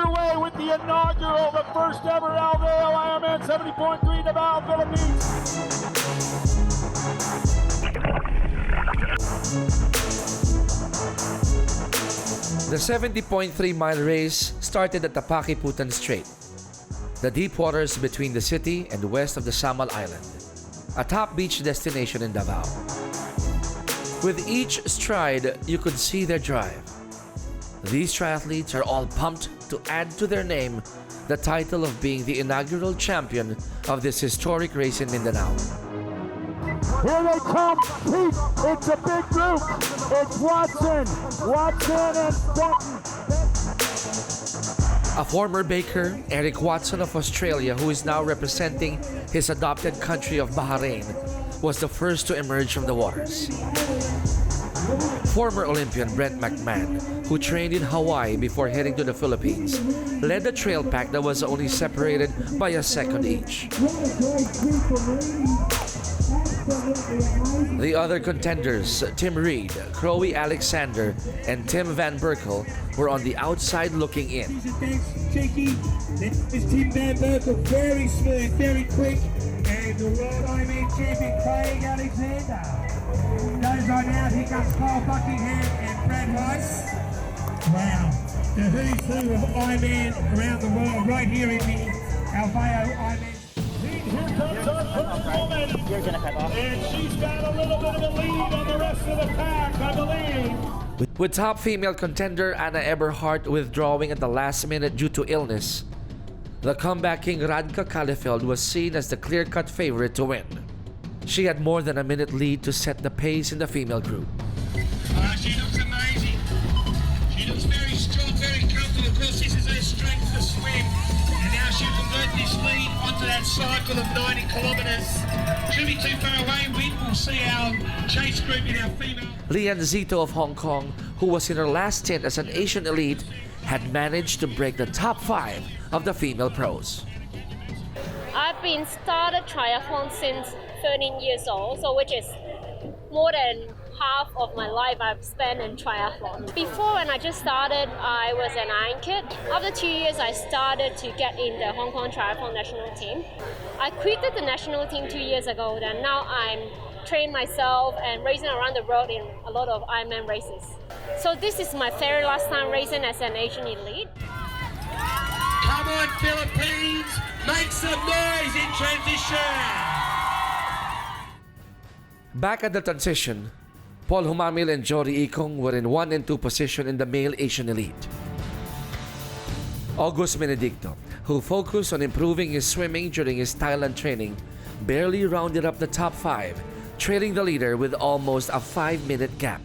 underway with the inaugural, the first ever Alveo Ironman 70.3 Davao, Philippines. The 70.3-mile race started at the Pakiputan Strait, the deep waters between the city and west of the Samal Island, a top beach destination in Davao. With each stride, you could see their drive. These triathletes are all pumped to add to their name the title of being the inaugural champion of this historic race in Mindanao. Here they come, Pete, it's a big group. It's Watson and Benton. A former baker, Eric Watson of Australia, who is now representing his adopted country of Bahrain, was the first to emerge from the waters. Former Olympian Brent McMahon, who trained in Hawaii before heading to the Philippines, led the trail pack that was only separated by a second each. The other contenders, Tim Reed, Crowe Alexander, and Tim Van Berkel, were on the outside looking in. Cheeky. This is Tim Van Berkel, very smooth, very quick. And the World Ironman champion, Craig Alexander. Goes on out, here comes Kyle Buckingham and Brad Rice. Wow, the who's who of Ironman around the world, right here in the Alveo Ironman. Here comes our first woman. And she's got a little bit of a lead on the rest of the pack, I believe. With top female contender Anna Eberhardt withdrawing at the last minute due to illness, the comeback king Radka Kalefeld was seen as the clear-cut favorite to win. She had more than a minute lead to set the pace in the female group. She looks amazing. She looks very strong, very comfortable. Of course, this is her strength to swim. And now she'll convert this lead onto that cycle of 90 kilometres. She'll be too far away. We'll see our chase group in our female. Lian Zito of Hong Kong, who was in her last stint as an Asian elite, had managed to break the top 5 of the female pros. I've been started triathlon since 13 years old, so which is more than half of my life I've spent in triathlon. Before, when I just started, I was an iron kid. After 2 years, I started to get in the Hong Kong Triathlon national team. I quitted the national team 2 years ago, and now I'm training myself and racing around the world in a lot of Ironman races. So this is my very last time racing as an Asian elite. Come on, Philippines! Make some noise in transition! Back at the transition, Paul Humamil and Jory Ikong were in 1 and 2 position in the male Asian elite. August Benedicto, who focused on improving his swimming during his Thailand training, barely rounded up the top 5, trailing the leader with almost a 5-minute gap.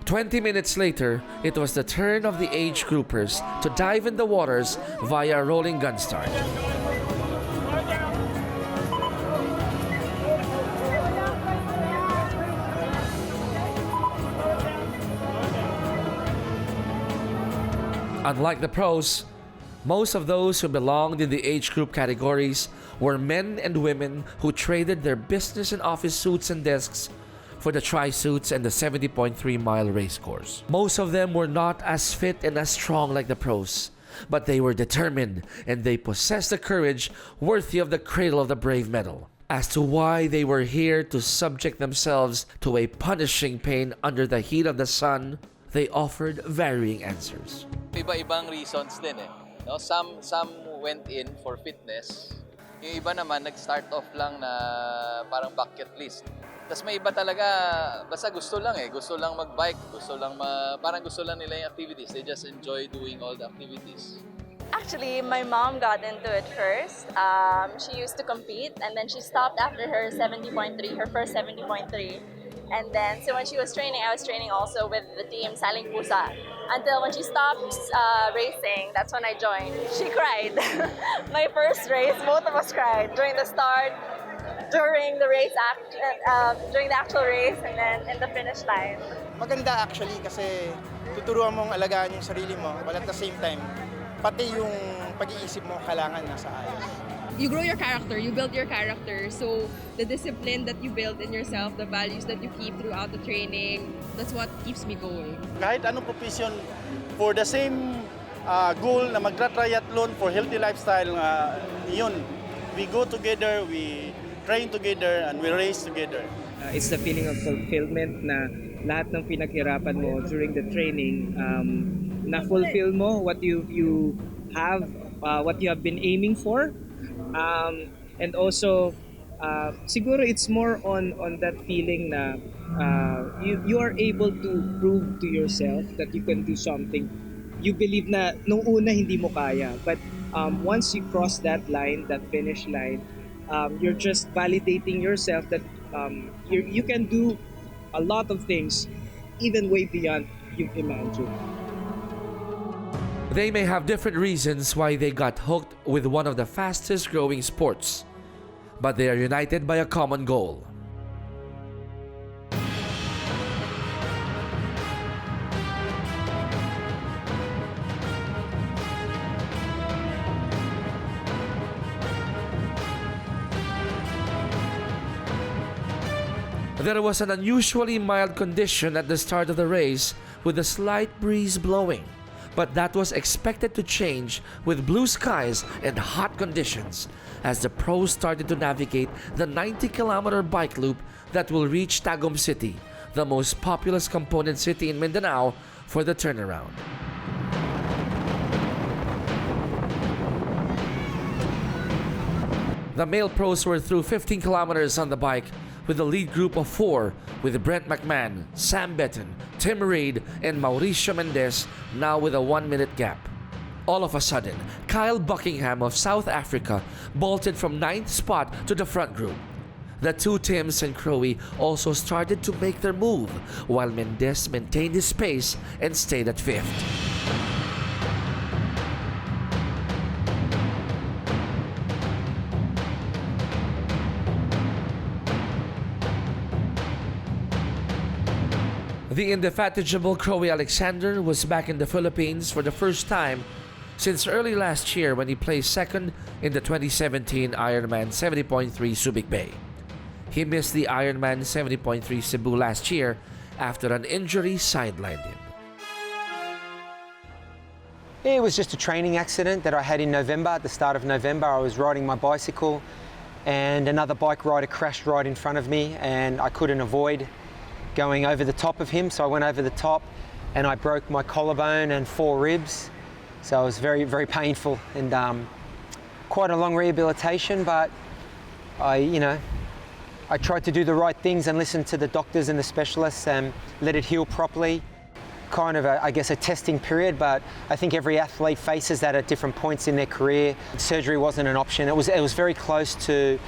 20 minutes later, it was the turn of the age groupers to dive in the waters via a rolling gun start. Unlike the pros, most of those who belonged in the age group categories were men and women who traded their business and office suits and desks for the tri-suits and the 70.3-mile race course. Most of them were not as fit and as strong like the pros, but they were determined and they possessed the courage worthy of the Cradle of the Brave medal. As to why they were here to subject themselves to a punishing pain under the heat of the sun, they offered varying answers. Iba-ibang reasons din eh. No, some went in for fitness. Yung iba naman nag-start off lang na parang bucket list. Tapos may iba talaga, basta gusto lang eh. Gusto lang mag-bike, parang gusto lang nila yung activities. They just enjoy doing all the activities. Actually, my mom got into it first. She used to compete and then she stopped after her 70.3, her first 70.3. And then, so when she was training, I was training also with the team Saling Pusa. Until when she stopped racing, that's when I joined. She cried. My first race, both of us cried during the start, during the race during the actual race, and then in the finish line. Maganda actually kasi tuturuan mong alagaan yung sarili mo, but at the same time, pati yung pag-iisip mo kailangan nasa ayos. You grow your character, you build your character. So the discipline that you build in yourself, the values that you keep throughout the training, that's what keeps me going. Kahit anong profession, for the same goal na magra-triathlon for healthy lifestyle. Yun, we go together, we train together, and we race together. It's the feeling of fulfillment na lahat ng pinaghirapan mo during the training, na-fulfill mo what you have, what you have been aiming for. And also, siguro it's more on that feeling na you are able to prove to yourself that you can do something. You believe na nung una hindi mo kaya, but once you cross that line, that finish line, you're just validating yourself that you can do a lot of things, even way beyond you've imagined. They may have different reasons why they got hooked with one of the fastest growing sports, but they are united by a common goal. There was an unusually mild condition at the start of the race with a slight breeze blowing, but that was expected to change with blue skies and hot conditions as the pros started to navigate the 90-kilometer bike loop that will reach Tagum City, the most populous component city in Mindanao, for the turnaround. The male pros were through 15 kilometers on the bike with a lead group of 4 with Brent McMahon, Sam Betten, Tim Reid, and Mauricio Mendez now with a 1-minute gap. All of a sudden, Kyle Buckingham of South Africa bolted from 9th spot to the front group. The two Tims and Crowe also started to make their move, while Mendez maintained his pace and stayed at 5th. The indefatigable Crowe Alexander was back in the Philippines for the first time since early last year when he placed second in the 2017 Ironman 70.3 Subic Bay. He missed the Ironman 70.3 Cebu last year after an injury sidelined him. It was just a training accident that I had in November. At the start of November, I was riding my bicycle and another bike rider crashed right in front of me and I couldn't avoid going over the top of him, so I went over the top and I broke my collarbone and 4 ribs. So it was very, very painful and quite a long rehabilitation, but I tried to do the right things and listen to the doctors and the specialists and let it heal properly. Kind of I guess a testing period, but I think every athlete faces that at different points in their career. Surgery wasn't an option. It was very close to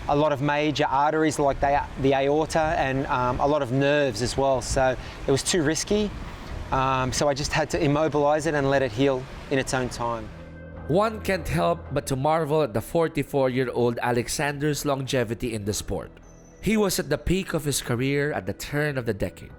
a lot of major arteries like the aorta and a lot of nerves as well. So it was too risky. So I just had to immobilize it and let it heal in its own time. One can't help but to marvel at the 44-year-old Alexander's longevity in the sport. He was at the peak of his career at the turn of the decade.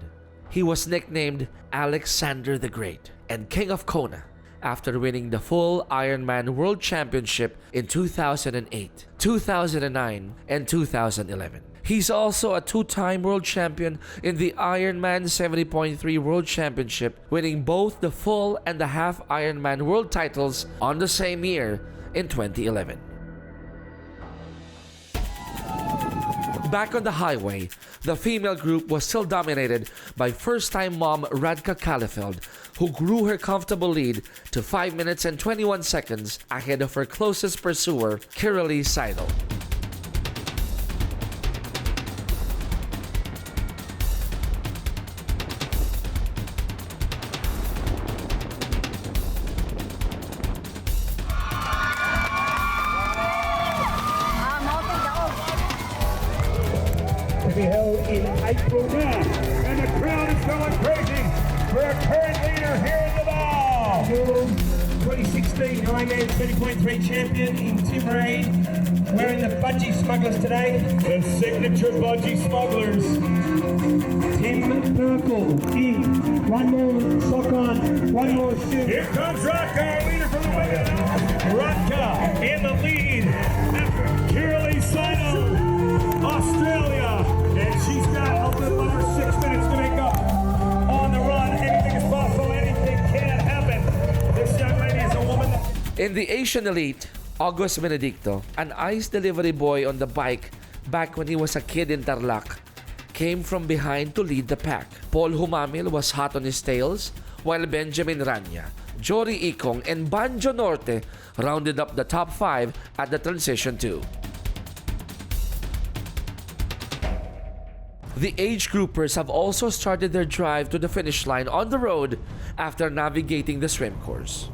He was nicknamed Alexander the Great and King of Kona after winning the full Ironman World Championship in 2008, 2009, and 2011. He's also a 2-time world champion in the Ironman 70.3 World Championship, winning both the full and the half Ironman world titles on the same year in 2011. Back on the highway, the female group was still dominated by first-time mom Radka Kalefeld, who grew her comfortable lead to 5 minutes and 21 seconds ahead of her closest pursuer, Kiralee Seidel. To be held in April now, and the crowd is going crazy for our current leader here in Davao. 2016 Ironman 70.3 champion in Tim Reid, wearing the Budgie Smugglers today. The signature Budgie Smugglers. Tim Purple in, one more sock on, one more shoe. Here comes Radka, our leader from the way down. Radka in the lead after Kiralee Seidel, Australia. And she's got a little over 6 minutes to make up on the run. Anything is possible, anything can happen. This young lady In the Asian Elite, August Benedicto, an ice delivery boy on the bike back when he was a kid in Tarlac, came from behind to lead the pack. Paul Humamil was hot on his tails, while Benjamin Rania, Jory Ikong, and Banjo Norte rounded up the top 5 at the Transition 2. The age groupers have also started their drive to the finish line on the road after navigating the swim course.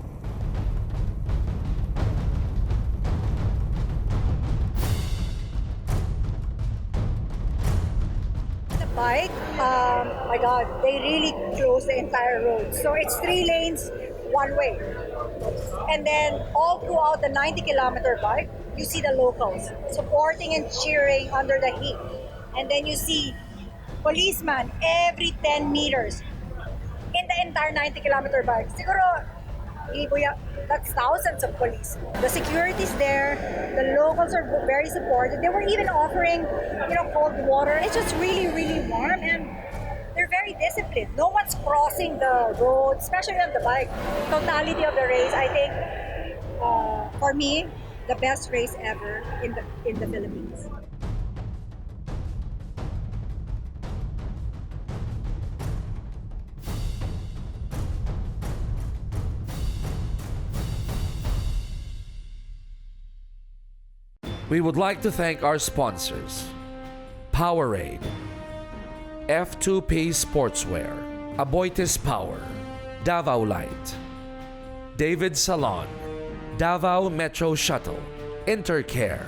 Bike, my God, they really close the entire road. So it's 3 lanes, one way. And then all throughout the 90-kilometer bike, you see the locals supporting and cheering under the heat. And then you see policemen every 10 meters in the entire 90-kilometer bike. Siguro, that's thousands of police. The security's there. The locals are very supportive. They were even offering, cold water. It's just really, really warm, and they're very disciplined. No one's crossing the road, especially on the bike. Totality of the race, I think, for me, the best race ever in the Philippines. We would like to thank our sponsors: Powerade, F2P Sportswear, Aboitiz Power, Davao Light, David Salon, Davao Metro Shuttle, Intercare,